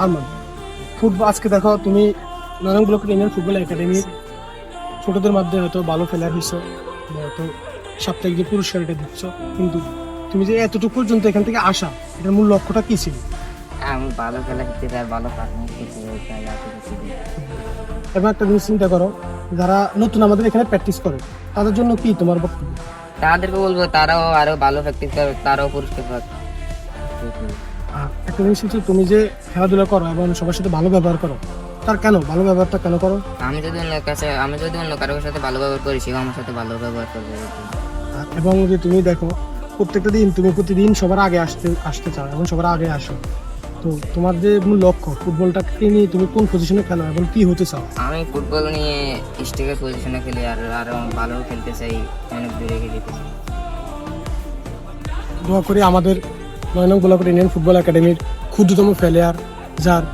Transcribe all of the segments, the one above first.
Arman, football আজকে দেখো তুমি Narayan block Indian football academy ছোটদের মধ্যে হয়তো ভালো প্লেয়ার হয়েছো, হয়তো সাপ্তাহিক যে পুরস্কার এটা দিচ্ছ, কিন্তু তুমি যে এতটুকু পর্যন্ত এখান থেকে আসা, এটার মূল লক্ষ্যটা কি ছিল? আমি ভালো খেলা খেতে চাই, ভালো পারফরমেন্স করতে চাই, এবং একটা জিনিস চিন্তা করো, যারা নতুন আমাদের এখানে প্র্যাকটিস করে তাদের জন্য কি তোমার বক্তব্য? তাদেরকে বলবো তারাও আরো ভালো প্র্যাকটিস করবে, তারাও পুরস্কার পাবে। আর একটা জিনিস হচ্ছে, তুমি যে খেলাধুলা করো এবং সবার সাথে ভালো ব্যবহার করো, তার কেন ভালো ব্যবহারটা কেন করো? আমি যদি অন্য কারোর সাথে ভালো ব্যবহার করি, সেও আমার সাথে ভালো ব্যবহার করবে। এবং যে তুমি দেখো প্রত্যেকটা দিন তুমি প্রতিদিন সবার আগে আসতে আসতে চাও এবং সবার আগে আসো, তো তোমার যে মূল লক্ষ্য ফুটবলটাকে নিয়ে তুমি কোন পজিশনে খেলো এবং কি হতে চাও? আমি ফুটবল নিয়ে স্ট্রাইকার পজিশনে খেলি, আর আরো ভালো খেলতে চাই, অনেক দূরে খেলতে চাই। দোয়া করি আমাদের ৯ নং ব্লক ইন্ডিয়ান ফুটবল একাডেমির ক্ষুদ্রতম প্লেয়ার, যার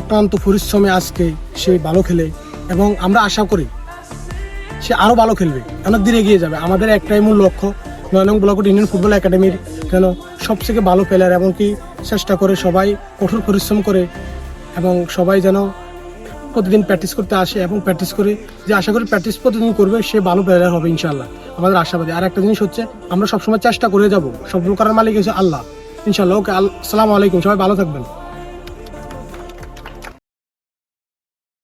একান্ত পরিশ্রমে আজকে সে ভালো খেলে, এবং আমরা আশা করি সে আরও ভালো খেলবে, অনেক দূরে এগিয়ে যাবে। আমাদের একটাই মূল লক্ষ্য ৯ নং ব্লক ইন্ডিয়ান ফুটবল একাডেমির যেন সবথেকে ভালো প্লেয়ার, এবং কি চেষ্টা করে সবাই কঠোর পরিশ্রম করে, এবং সবাই যেন প্রতিদিন প্র্যাকটিস করতে আসে এবং প্র্যাকটিস করে, যে আশা করি প্র্যাকটিস প্রতিদিন করবে সে ভালো প্লেয়ার হবে ইনশাআল্লাহ, আমাদের আশাবাদী। আর একটা জিনিস হচ্ছে, আমরা সবসময় চেষ্টা করে যাব, সফল করার মালিক হচ্ছে আল্লাহ ইনশাআল্লাহ। ওকে, আসসালামু আলাইকুম, সবাই ভালো থাকবেন।